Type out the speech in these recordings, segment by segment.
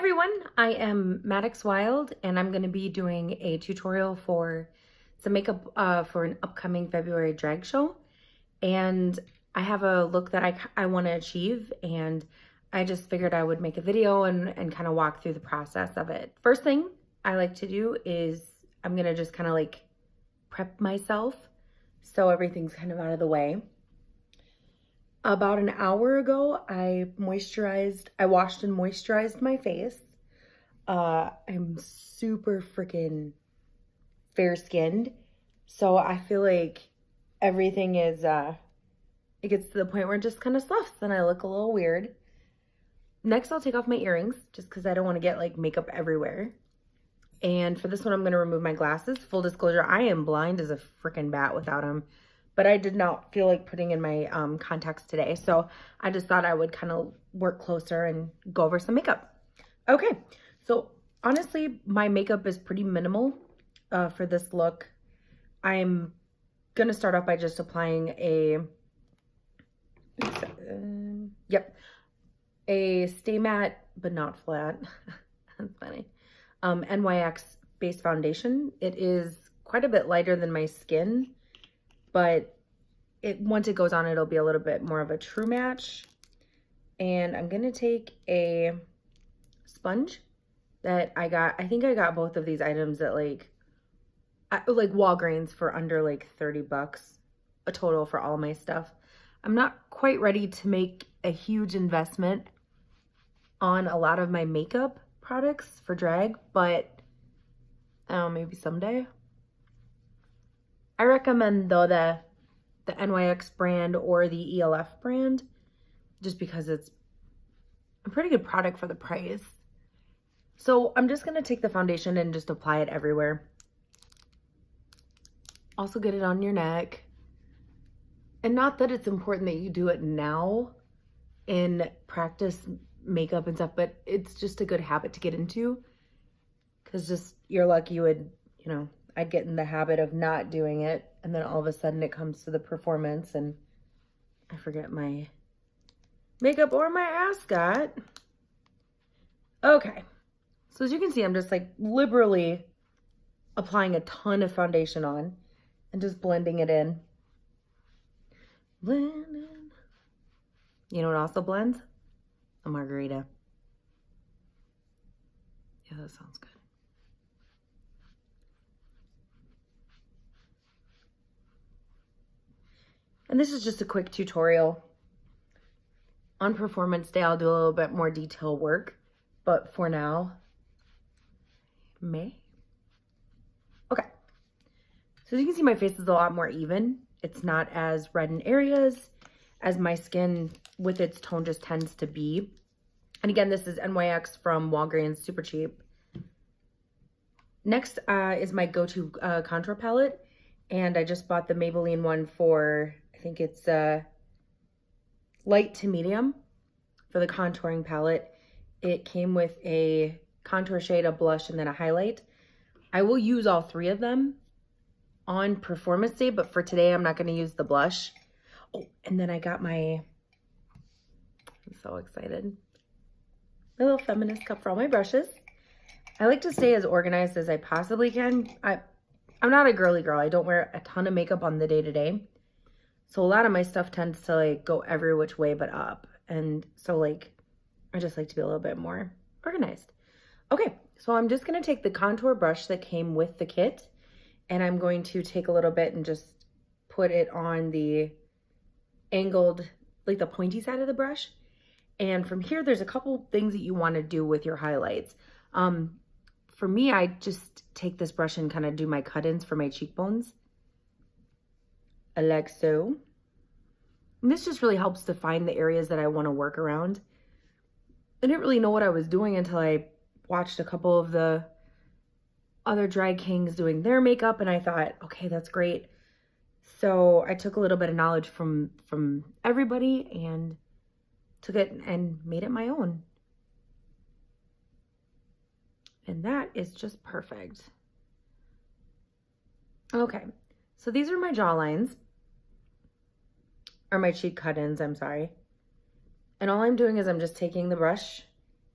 everyone, I am Maddix Wild and I'm going to be doing a tutorial for some makeup for an upcoming February drag show. And I have a look that I want to achieve, and I just figured I would make a video and kind of walk through the process of it. First thing I like to do is I'm going to just kind of like prep myself so everything's kind of out of the way. About an hour ago, I washed and moisturized my face. I'm super freaking fair-skinned, so I feel like everything is, it gets to the point where it just kind of sloughs and I look a little weird. Next, I'll take off my earrings just because I don't want to get like makeup everywhere. And for this one, I'm going to remove my glasses. Full disclosure, I am blind as a freaking bat without them. But I did not feel like putting in my contacts today. So I just thought I would kind of work closer and go over some makeup. Okay, so honestly, my makeup is pretty minimal for this look. I'm going to start off by just applying a Stay Matte, but not flat. That's funny. NYX base foundation. It is quite a bit lighter than my skin, but once it goes on, it'll be a little bit more of a true match. And I'm gonna take a sponge that I got. I think I got both of these items at like Walgreens for under like 30 bucks a total for all my stuff. I'm not quite ready to make a huge investment on a lot of my makeup products for drag, but maybe someday. I recommend though the NYX brand or the ELF brand, just because it's a pretty good product for the price. So I'm just gonna take the foundation and just apply it everywhere. Also get it on your neck. And not that it's important that you do it now in practice makeup and stuff, but it's just a good habit to get into, because just you're lucky you would, I'd get in the habit of not doing it, and then all of a sudden it comes to the performance and I forget my makeup or my ascot. Okay, so as you can see, I'm just like liberally applying a ton of foundation on and just blending it in. Blending. You know what also blends? A margarita. Yeah, that sounds good. And this is just a quick tutorial. On performance day, I'll do a little bit more detail work, but for now, okay. So as you can see, my face is a lot more even. It's not as red in areas as my skin with its tone just tends to be. And again, this is NYX from Walgreens, super cheap. Next is my go-to contour palette. And I just bought the Maybelline one for, I think it's light to medium for the contouring palette. It came with a contour shade, a blush, and then a highlight. I will use all three of them on performance day, but for today, I'm not going to use the blush. Oh, and then I got I'm so excited, my little feminist cup for all my brushes. I like to stay as organized as I possibly can. I'm not a girly girl. I don't wear a ton of makeup on the day-to-day. So a lot of my stuff tends to like go every which way but up. And so like, I just like to be a little bit more organized. Okay, so I'm just gonna take the contour brush that came with the kit, and I'm going to take a little bit and just put it on the angled, like the pointy side of the brush. And from here, there's a couple things that you wanna do with your highlights. For me, I just take this brush and kind of do my cut-ins for my cheekbones. Like so. And this just really helps define the areas that I want to work around. I didn't really know what I was doing until I watched a couple of the other drag kings doing their makeup, and I thought, okay, that's great. So I took a little bit of knowledge from everybody and took it and made it my own. And that is just perfect. Okay, so these are my jawlines, or my cheek cut-ins, I'm sorry. And all I'm doing is I'm just taking the brush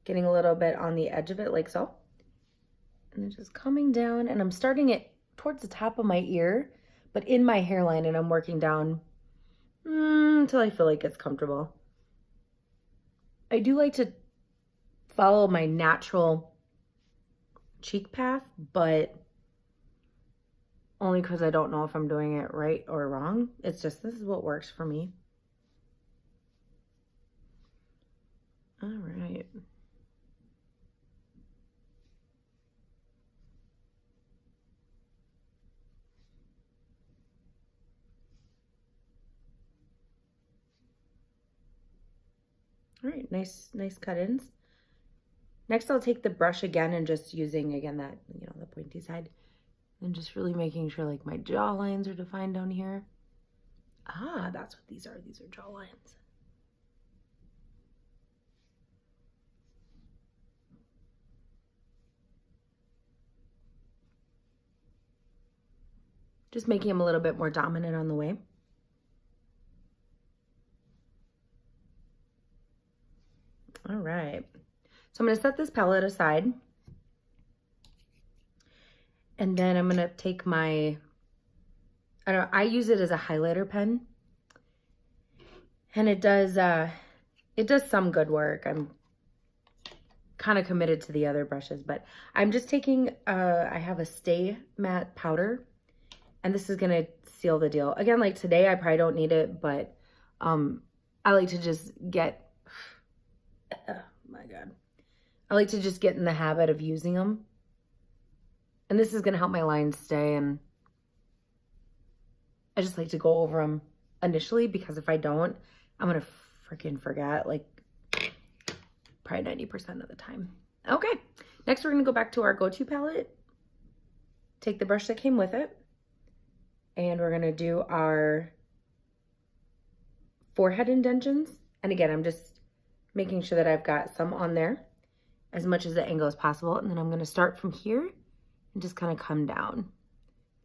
getting a little bit on the edge of it like so. And then just coming down, and I'm starting it towards the top of my ear, but in my hairline, and I'm working down until I feel like it's comfortable. I do like to follow my natural cheek path, but only because I don't know if I'm doing it right or wrong. It's just, this is what works for me. All right. All right, nice cut-ins. Next, I'll take the brush again and just using, again, that, you know, the pointy side, and just really making sure like my jaw lines are defined down here. Ah, that's what these are. These are jaw lines. Just making them a little bit more dominant on the way. All right. So I'm going to set this palette aside. And then I'm going to take my, I use it as a highlighter pen. And it does some good work. I'm kind of committed to the other brushes, but I'm just taking, I have a Stay Matte powder, and this is going to seal the deal. Again, like today, I probably don't need it, but I like to just get, oh my God. I like to just get in the habit of using them. And this is going to help my lines stay, and I just like to go over them initially, because if I don't, I'm going to freaking forget, like, probably 90% of the time. Okay, next we're going to go back to our go-to palette, take the brush that came with it, and we're going to do our forehead indentions. And again, I'm just making sure that I've got some on there as much as the angle as possible. And then I'm going to start from here and just kind of come down.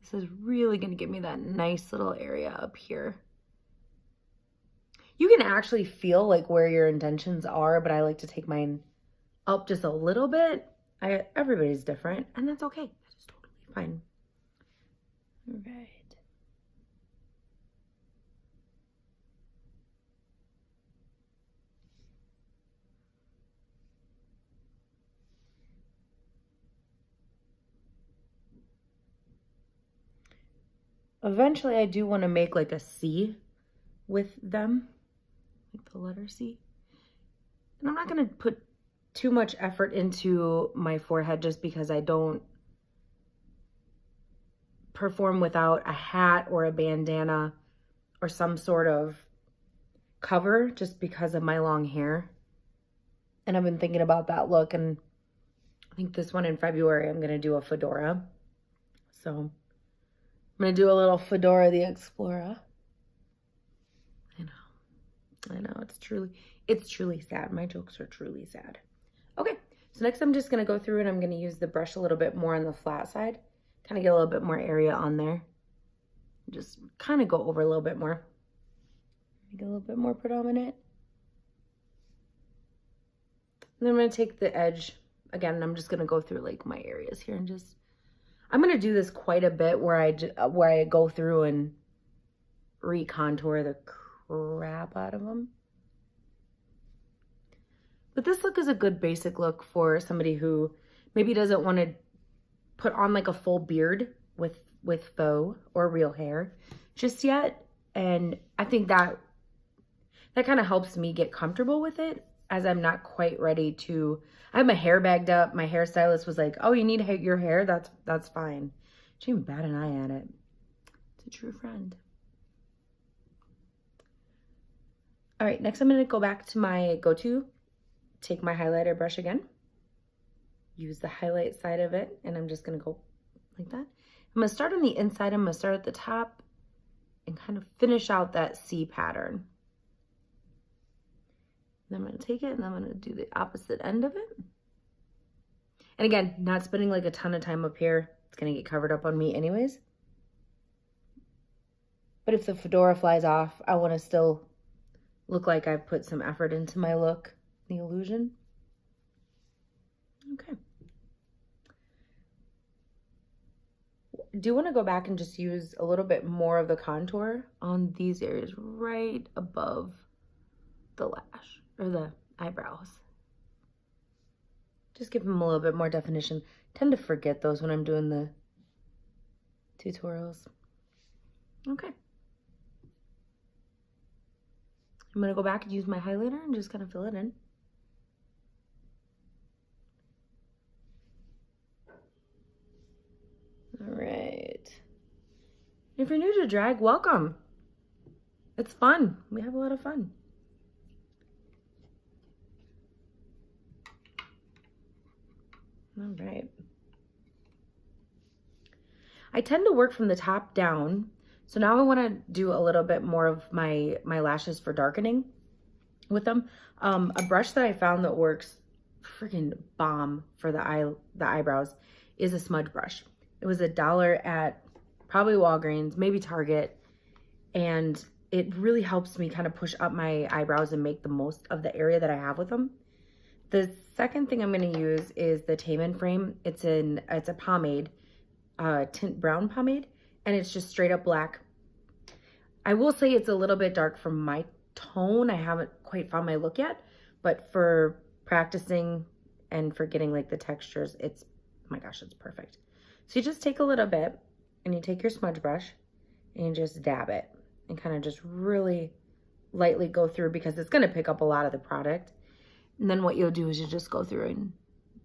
This is really going to give me that nice little area up here. You can actually feel like where your indentions are, but I like to take mine up just a little bit. Everybody's different, and that's okay. That is totally fine. All right. Eventually, I do want to make like a C with them, like the letter C. And I'm not going to put too much effort into my forehead just because I don't perform without a hat or a bandana or some sort of cover, just because of my long hair. And I've been thinking about that look, and I think this one in February, I'm going to do a fedora. So I'm going to do a little Fedora the Explorer. I know, it's truly sad. My jokes are truly sad. Okay, so next I'm just going to go through and I'm going to use the brush a little bit more on the flat side. Kind of get a little bit more area on there. Just kind of go over a little bit more. Make it a little bit more predominant. And then I'm going to take the edge again, and I'm just going to go through like my areas here, and just, I'm going to do this quite a bit where I go through and recontour the crap out of them. But this look is a good basic look for somebody who maybe doesn't want to put on like a full beard with faux or real hair just yet. And I think that kind of helps me get comfortable with it, as I'm not quite ready to, I have my hair bagged up. My hairstylist was like, oh, you need your hair? That's fine. She didn't bat an eye at it. It's a true friend. All right, next I'm going to go back to my go-to, take my highlighter brush again, use the highlight side of it, and I'm just going to go like that. I'm going to start on the inside. I'm going to start at the top and kind of finish out that C pattern. Then I'm going to take it and I'm going to do the opposite end of it. And again, not spending like a ton of time up here. It's going to get covered up on me anyways. But if the fedora flies off, I want to still look like I've put some effort into my look, the illusion. do want to go back and just use a little bit more of the contour on these areas right above the lash or the eyebrows. Just give them a little bit more definition. I tend to forget those when I'm doing the tutorials. Okay. I'm going to go back and use my highlighter and just kind of fill it in. All right. If you're new to drag, welcome. It's fun. We have a lot of fun. All right. I tend to work from the top down. So now I want to do a little bit more of my lashes for darkening with them. A brush that I found that works freaking bomb for the eyebrows is a smudge brush. It was $1 at probably Walgreens, maybe Target, and it really helps me kind of push up my eyebrows and make the most of the area that I have with them. The second thing I'm going to use is the Tame Frame. It's a pomade, tint brown pomade, and it's just straight up black. I will say it's a little bit dark for my tone. I haven't quite found my look yet, but for practicing and for getting like the textures, it's, oh my gosh, it's perfect. So you just take a little bit and you take your smudge brush and you just dab it and kind of just really lightly go through because it's going to pick up a lot of the product. And then what you'll do is you just go through and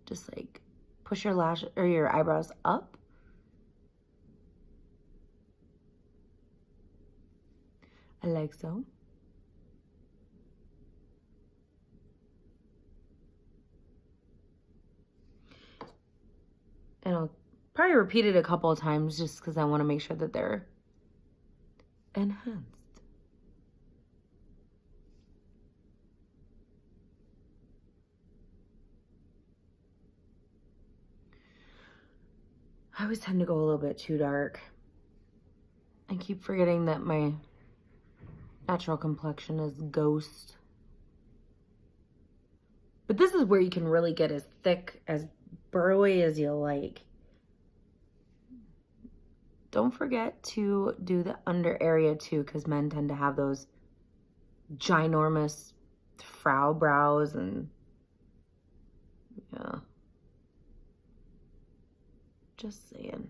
just like push your lash or your eyebrows up. Like so. And I'll probably repeat it a couple of times just because I want to make sure that they're enhanced. I always tend to go a little bit too dark. I keep forgetting that my natural complexion is ghost. But this is where you can really get as thick, as burrowy as you like. Don't forget to do the under area too, because men tend to have those ginormous frown brows and yeah. Just saying.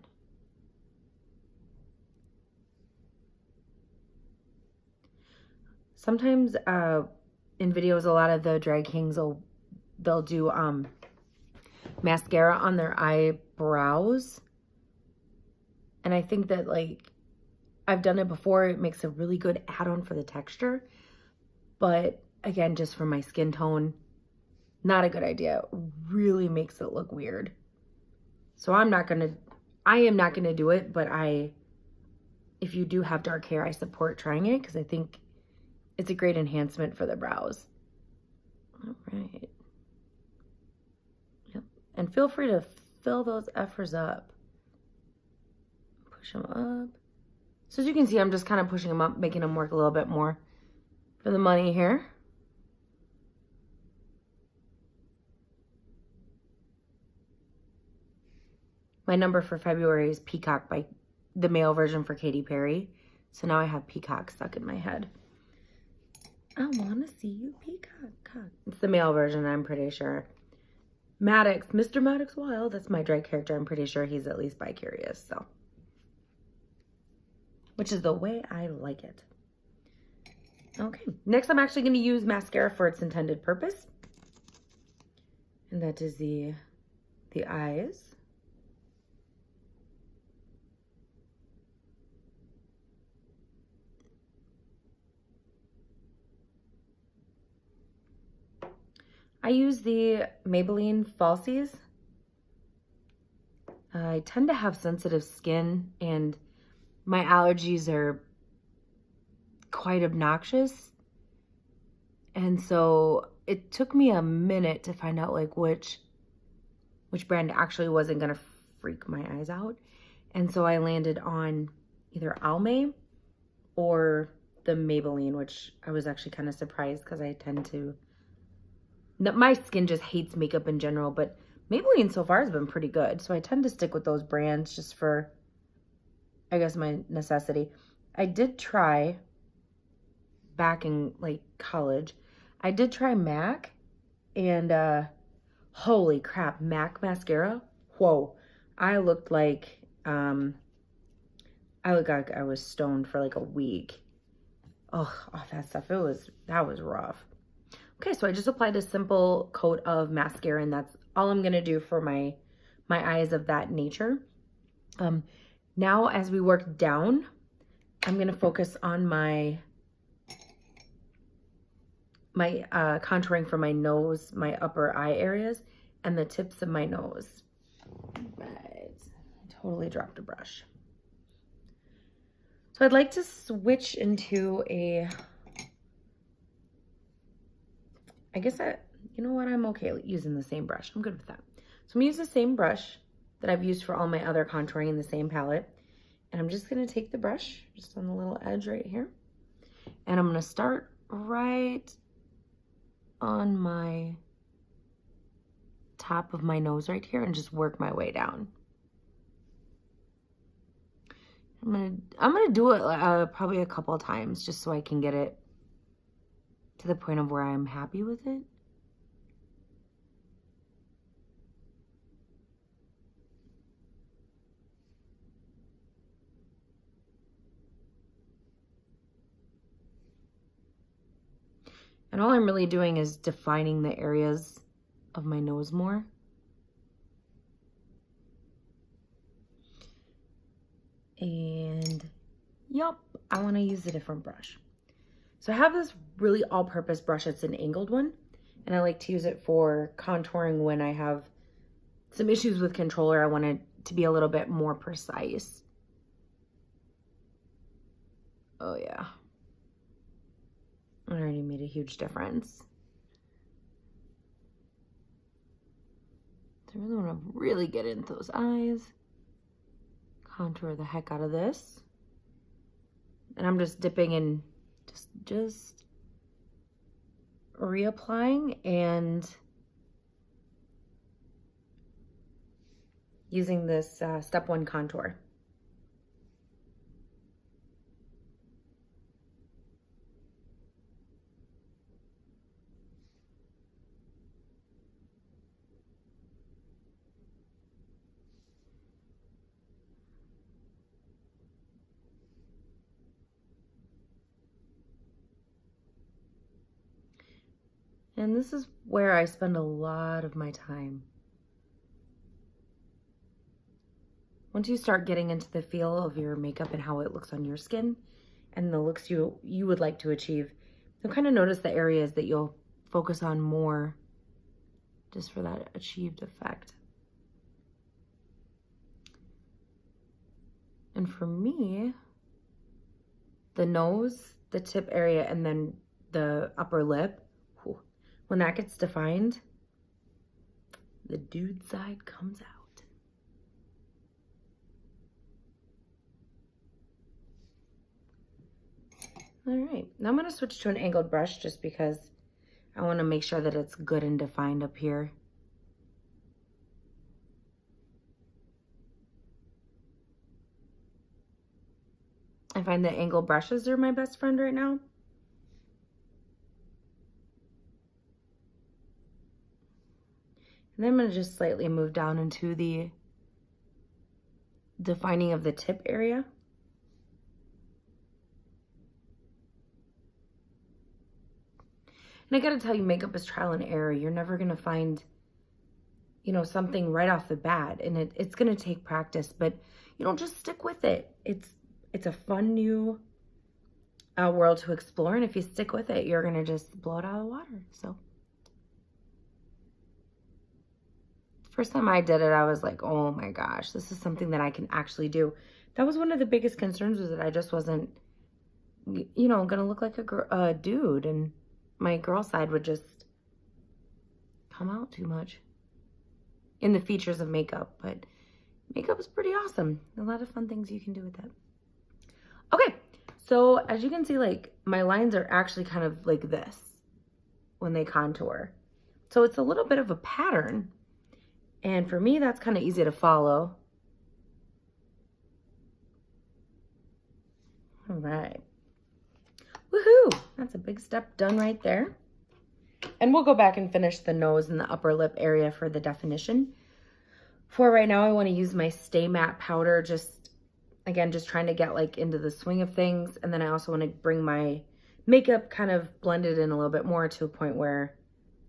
Sometimes in videos, a lot of the drag kings they'll do mascara on their eyebrows. And I think that, like, I've done it before. It makes a really good add-on for the texture. But again, just for my skin tone, not a good idea. It really makes it look weird. So I am not gonna do it, but if you do have dark hair, I support trying it because I think it's a great enhancement for the brows. All right. Yep. And feel free to fill those effers up. Push them up. So as you can see, I'm just kind of pushing them up, making them work a little bit more for the money here. My number for February is Peacock by the male version for Katy Perry. So now I have Peacock stuck in my head. I want to see you, Peacock. It's the male version, I'm pretty sure. Maddix, Mr. Maddix Wild, that's my drag character. I'm pretty sure he's at least bi-curious, so. Which is the way I like it. Okay, next I'm actually going to use mascara for its intended purpose. And that is the eyes. I use the Maybelline Falsies. I tend to have sensitive skin and my allergies are quite obnoxious. And so it took me a minute to find out like which brand actually wasn't gonna freak my eyes out. And so I landed on either Almay or the Maybelline, which I was actually kind of surprised because I tend to, my skin just hates makeup in general, but Maybelline so far has been pretty good. So I tend to stick with those brands just for I guess my necessity. I did try back in like college. I did try MAC, and holy crap, MAC mascara. Whoa. I looked like I was stoned for like a week. Oh, off that stuff. That was rough. Okay, so I just applied a simple coat of mascara, and that's all I'm gonna do for my eyes of that nature. Now as we work down, I'm gonna focus on my contouring for my nose, my upper eye areas, and the tips of my nose. Right, I totally dropped a brush. So I'd like to switch into you know what, I'm okay using the same brush. I'm good with that. So I'm gonna use the same brush that I've used for all my other contouring in the same palette. And I'm just gonna take the brush, just on the little edge right here. And I'm gonna start right on my top of my nose right here and just work my way down. I'm gonna do it probably a couple of times just so I can get it to the point of where I'm happy with it. And all I'm really doing is defining the areas of my nose more. And yup, I want to use a different brush. So I have this really all-purpose brush. It's an angled one, and I like to use it for contouring when I have some issues with controller. I want it to be a little bit more precise. Oh yeah. It already made a huge difference. So I really want to really get into those eyes. Contour the heck out of this. And I'm just dipping in, just reapplying and using this step 1 contour. And this is where I spend a lot of my time. Once you start getting into the feel of your makeup and how it looks on your skin and the looks you would like to achieve, you'll kind of notice the areas that you'll focus on more just for that achieved effect. And for me, the nose, the tip area, and then the upper lip, when that gets defined, the dude side comes out. All right, now I'm gonna switch to an angled brush just because I wanna make sure that it's good and defined up here. I find that angled brushes are my best friend right now. And then I'm going to just slightly move down into the defining of the tip area. And I got to tell you, makeup is trial and error. You're never going to find, you know, something right off the bat. And it's going to take practice, but you don't just stick with it. It's a fun new world to explore. And if you stick with it, you're going to just blow it out of the water. So. First time I did it, I was like, oh my gosh, this is something that I can actually do. That was one of the biggest concerns, was that I just wasn't, you know, gonna look like a dude, and my girl side would just come out too much in the features of makeup. But makeup is pretty awesome. A lot of fun things you can do with that. Okay, so as you can see, like, my lines are actually kind of like this when they contour. So it's a little bit of a pattern. And for me, that's kind of easy to follow. All right. Woohoo! That's a big step done right there. And we'll go back and finish the nose and the upper lip area for the definition. For right now, I want to use my Stay Matte powder, just, again, just trying to get like into the swing of things. And then I also want to bring my makeup kind of blended in a little bit more to a point where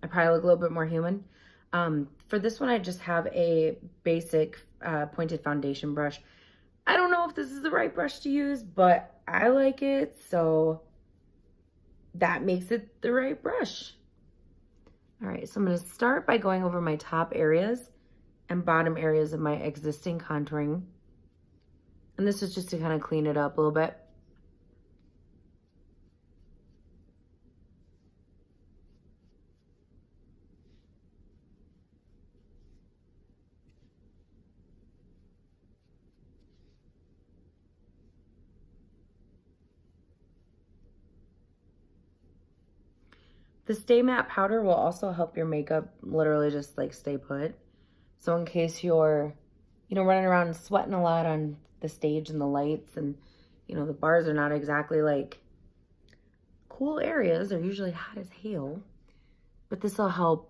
I probably look a little bit more human. For this one, I just have a basic pointed foundation brush. I don't know if this is the right brush to use, but I like it, so that makes it the right brush. All right, so I'm going to start by going over my top areas and bottom areas of my existing contouring. And this is just to kind of clean it up a little bit. The Stay Matte powder will also help your makeup literally just like stay put. So in case you're, running around and sweating a lot on the stage and the lights and, the bars are not exactly like cool areas. They're usually hot as hell. But this will help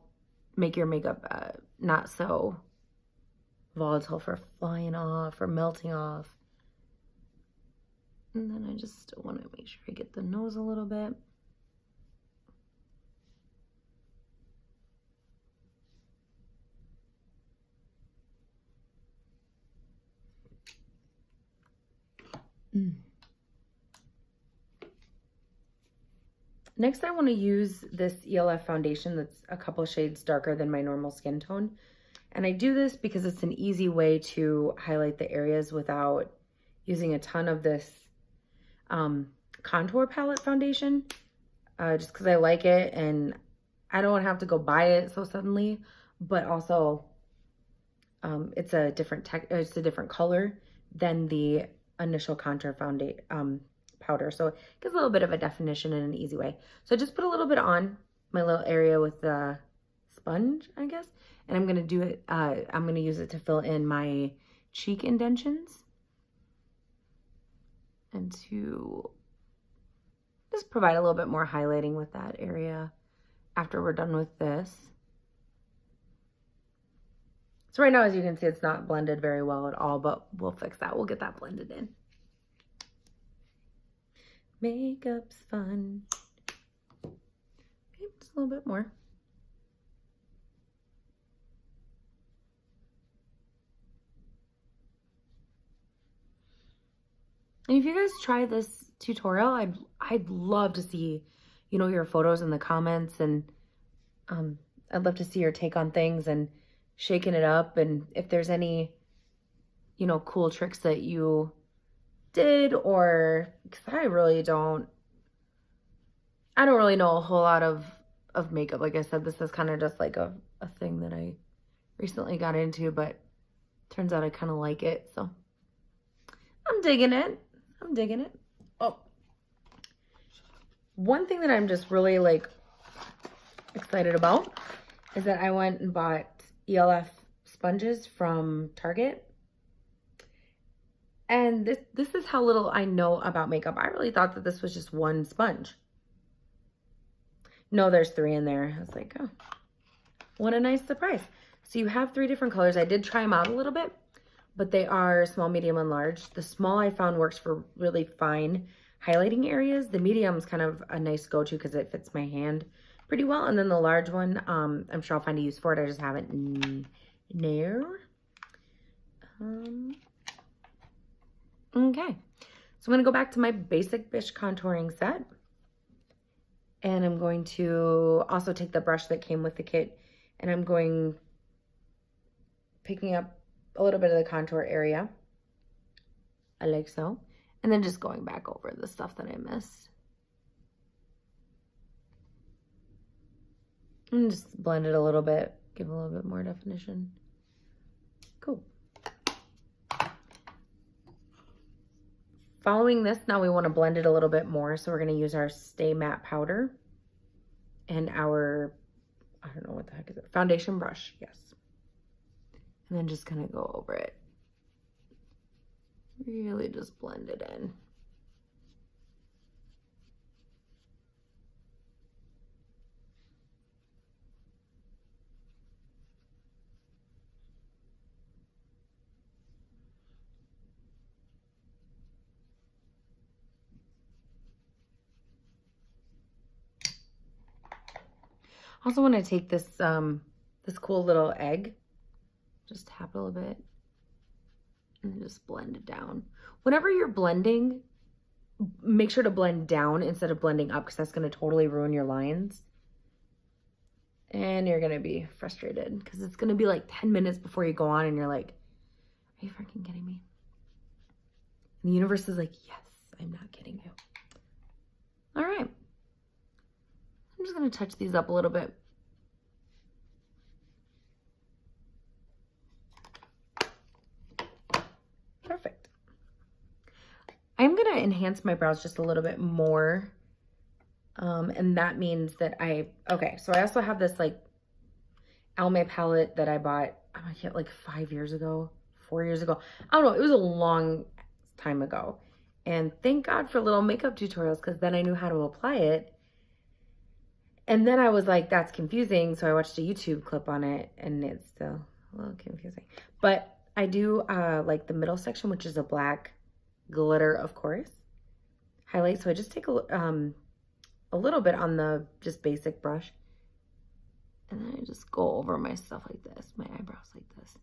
make your makeup not so volatile for flying off or melting off. And then I just want to make sure I get the nose a little bit. Next, I want to use this ELF foundation that's a couple shades darker than my normal skin tone. And I do this because it's an easy way to highlight the areas without using a ton of this contour palette foundation. Just because I like it and I don't have to go buy it so suddenly. But also, it's a different color than the initial contour powder, so it gives a little bit of a definition in an easy way. So I just put a little bit on my little area with the sponge, I guess, and I'm gonna do it. I'm gonna use it to fill in my cheek indentions and to just provide a little bit more highlighting with that area after we're done with this. So right now, as you can see, it's not blended very well at all, but we'll fix that. We'll get that blended in. Makeup's fun. Okay, just a little bit more. And if you guys try this tutorial, I'd love to see, your photos in the comments, and I'd love to see your take on things and shaking it up, and if there's any, cool tricks that you did, or because I don't really know a whole lot of makeup. Like I said, this is kind of just like a thing that I recently got into, but turns out I kind of like it, so I'm digging it. Oh, one thing that I'm just really like excited about is that I went and bought ELF sponges from Target. And this is how little I know about makeup. I really thought that this was just one sponge. No, there's 3 in there. I was like, oh, what a nice surprise. So you have 3 different colors. I did try them out a little bit, but they are small, medium, and large. The small I found works for really fine highlighting areas. The medium is kind of a nice go-to because it fits my hand pretty well. And then the large one, I'm sure I'll find a use for it. I just haven't there. Okay, so I'm going to go back to my basic Bish contouring set. And I'm going to also take the brush that came with the kit, and I'm picking up a little bit of the contour area. I like so. And then just going back over the stuff that I missed. And just blend it a little bit, give a little bit more definition. Cool. Following this, now we want to blend it a little bit more. So we're going to use our Stay Matte powder and our, I don't know what the heck is it, foundation brush, yes. And then just kind of go over it. Really just blend it in. I also want to take this, this cool little egg, just tap it a little bit, and just blend it down. Whenever you're blending, make sure to blend down instead of blending up, because that's going to totally ruin your lines. And you're going to be frustrated because it's going to be like 10 minutes before you go on and you're like, are you freaking kidding me? And the universe is like, yes, I'm not kidding you. All right. I'm just going to touch these up a little bit. Perfect. I'm going to enhance my brows just a little bit more. And that means that okay, so I also have this like Almay palette that I bought, I can't, like 5 years ago, 4 years ago. I don't know, it was a long time ago. And thank God for little makeup tutorials, because then I knew how to apply it. And then I was like, that's confusing. So I watched a YouTube clip on it, and it's still a little confusing. But I do like the middle section, which is a black glitter, of course, highlight. So I just take a little bit on the just basic brush, and then I just go over my stuff like this, my eyebrows like this.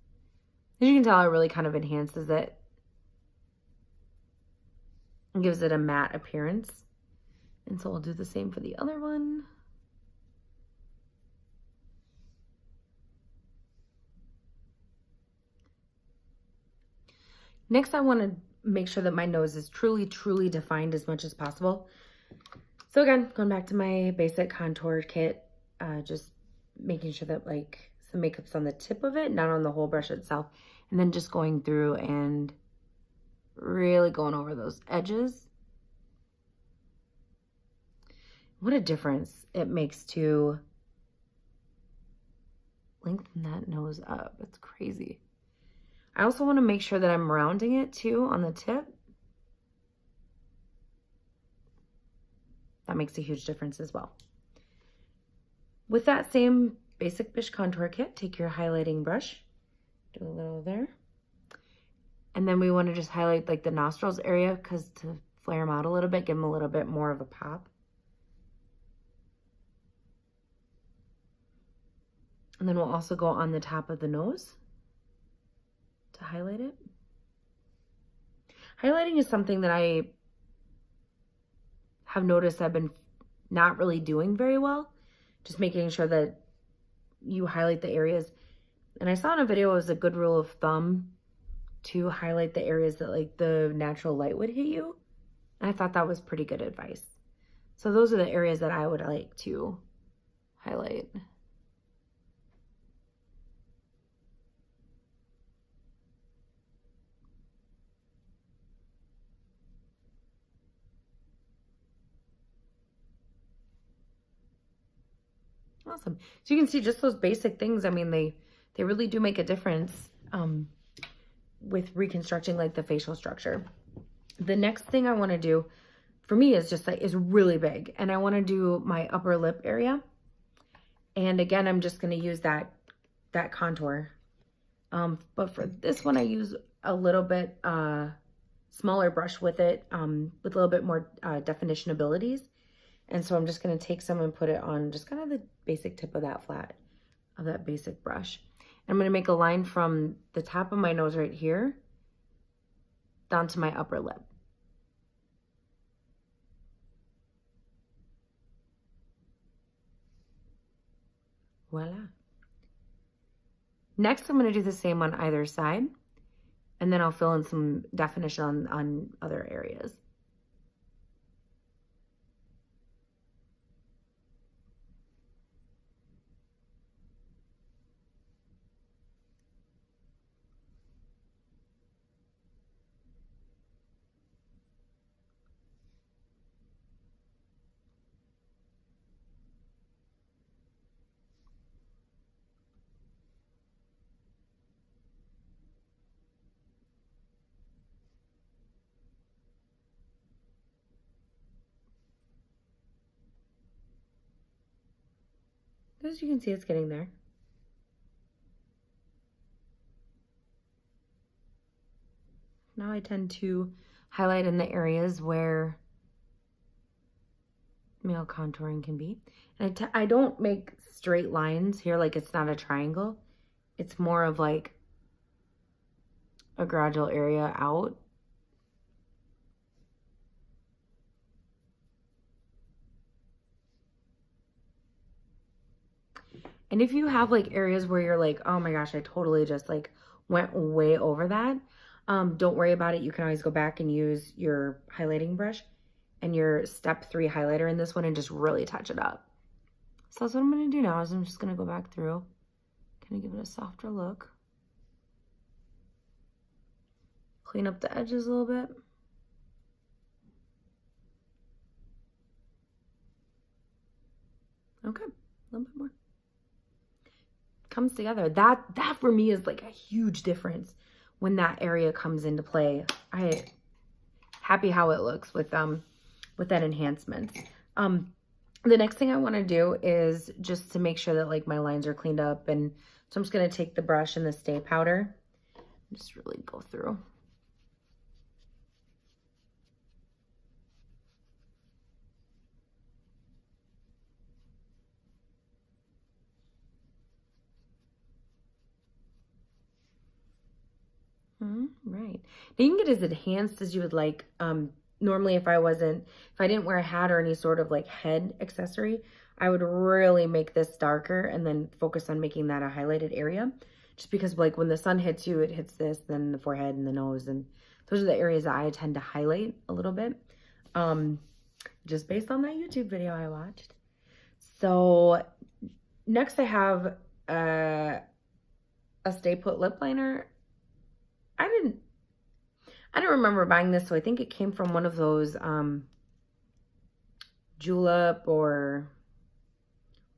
As you can tell, it really kind of enhances it and gives it a matte appearance. And so I'll do the same for the other one. Next, I want to make sure that my nose is truly, truly defined as much as possible. So again, going back to my basic contour kit, just making sure that like some makeup's on the tip of it, not on the whole brush itself. And then just going through and really going over those edges. What a difference it makes to lengthen that nose up. It's crazy. I also want to make sure that I'm rounding it too on the tip. That makes a huge difference as well. With that same basic Bish contour kit, take your highlighting brush, do a little there. And then we want to just highlight like the nostrils area, because to flare them out a little bit, give them a little bit more of a pop. And then we'll also go on the top of the nose to highlight it. Highlighting is something that I have noticed I've been not really doing very well. Just making sure that you highlight the areas. And I saw in a video it was a good rule of thumb to highlight the areas that like the natural light would hit you. And I thought that was pretty good advice. So those are the areas that I would like to highlight. Awesome. So you can see just those basic things. I mean, they really do make a difference with reconstructing like the facial structure. The next thing I want to do for me is just like is really big, and I want to do my upper lip area. And again, I'm just going to use that contour. But for this one, I use a little bit smaller brush with it, with a little bit more definition abilities. And so I'm just going to take some and put it on just kind of the basic tip of that basic brush. I'm going to make a line from the top of my nose right here down to my upper lip. Voila. Next, I'm going to do the same on either side, and then I'll fill in some definition on other areas. As you can see, it's getting there. Now I tend to highlight in the areas where male contouring can be. And I don't make straight lines here, like it's not a triangle. It's more of like a gradual area out. And if you have like areas where you're like, oh my gosh, I totally just like went way over that, don't worry about it. You can always go back and use your highlighting brush and your step 3 highlighter in this one and just really touch it up. So that's what I'm going to do now is I'm just going to go back through, kind of give it a softer look. Clean up the edges a little bit. Okay, a little bit more. Comes together. That for me is like a huge difference when that area comes into play. I happy how it looks with that enhancement. The next thing I want to do is just to make sure that like my lines are cleaned up, and so I'm just going to take the brush and the stay powder and just really go through. Right. Now you can get as enhanced as you would like. Normally if I didn't wear a hat or any sort of like head accessory, I would really make this darker and then focus on making that a highlighted area. Just because like when the sun hits you, it hits this, then the forehead and the nose. And those are the areas that I tend to highlight a little bit. Just based on that YouTube video I watched. So next I have a Stay Put lip liner. I didn't remember buying this, so I think it came from one of those Julep or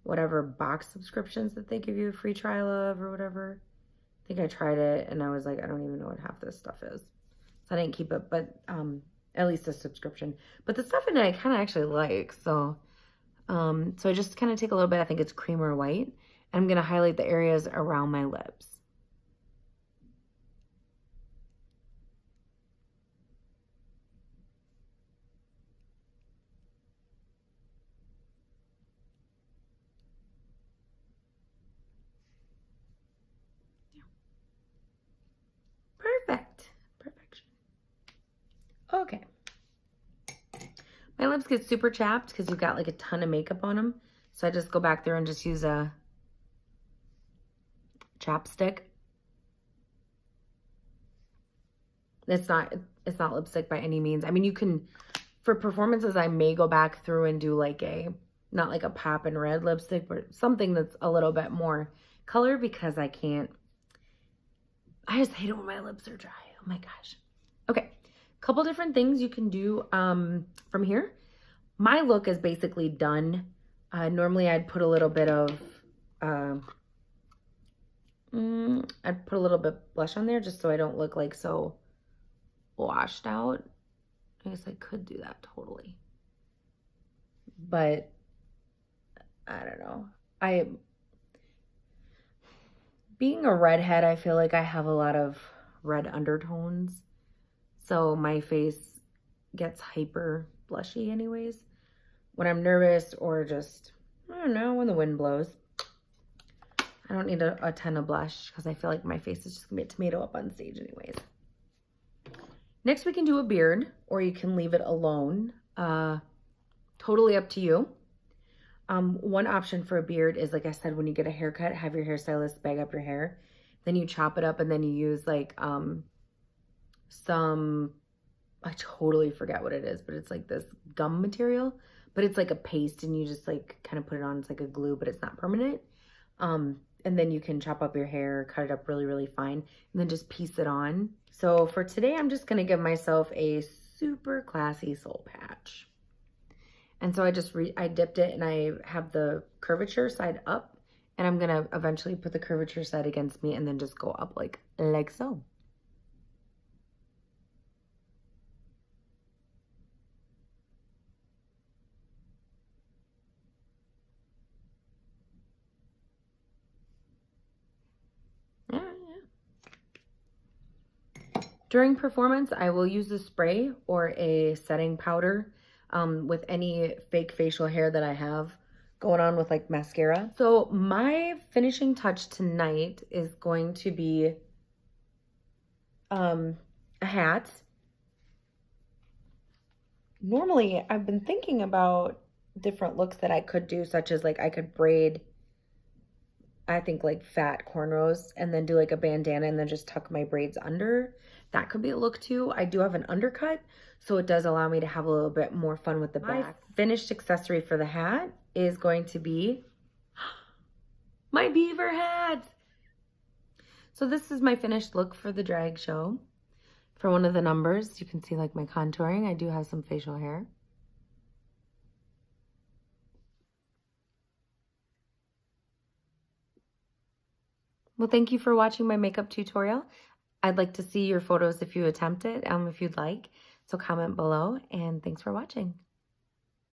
whatever box subscriptions that they give you a free trial of or whatever. I think I tried it and I was like, I don't even know what half this stuff is. So I didn't keep it, but at least a subscription. But the stuff in it I kind of actually like. So I just kind of take a little bit, I think it's cream or white, and I'm going to highlight the areas around my lips. Perfection. Okay. My lips get super chapped because you've got like a ton of makeup on them. So I just go back there and just use a chapstick. It's not lipstick by any means. I mean, you can, for performances, I may go back through and do like not like a pop and red lipstick, but something that's a little bit more color because I just hate it when my lips are dry. Oh my gosh. Okay. Couple different things you can do from here. My look is basically done. Normally I'd put a little bit of, I'd put a little bit blush on there just so I don't look like so washed out. I guess I could do that totally. But I don't know. Being a redhead, I feel like I have a lot of red undertones. So my face gets hyper blushy anyways. When I'm nervous or just, I don't know, when the wind blows. I don't need a ton of blush because I feel like my face is just going to be a tomato up on stage anyways. Next we can do a beard, or you can leave it alone. Totally up to you. One option for a beard is, like I said, when you get a haircut, have your hairstylist bag up your hair. Then you chop it up and then you use like I totally forget what it is, but it's like this gum material, but it's like a paste and you just like kind of put it on. It's like a glue, but it's not permanent. And then you can chop up your hair, cut it up really, really fine, and then just piece it on. So for today, I'm just going to give myself a super classy soul patch. And so I dipped it and I have the curvature side up, and I'm going to eventually put the curvature side against me and then just go up like so. During performance, I will use a spray or a setting powder. with any fake facial hair that I have going on with like mascara. So my finishing touch tonight is going to be a hat. Normally, I've been thinking about different looks that I could do, such as like I could braid, I think like fat cornrows and then do like a bandana and then just tuck my braids under. That could be a look too. I do have an undercut, so it does allow me to have a little bit more fun with the back. My finished accessory for the hat is going to be my beaver hat. So this is my finished look for the drag show. For one of the numbers, you can see like my contouring. I do have some facial hair. Well, thank you for watching my makeup tutorial. I'd like to see your photos if you attempt it, if you'd like. So comment below, and thanks for watching.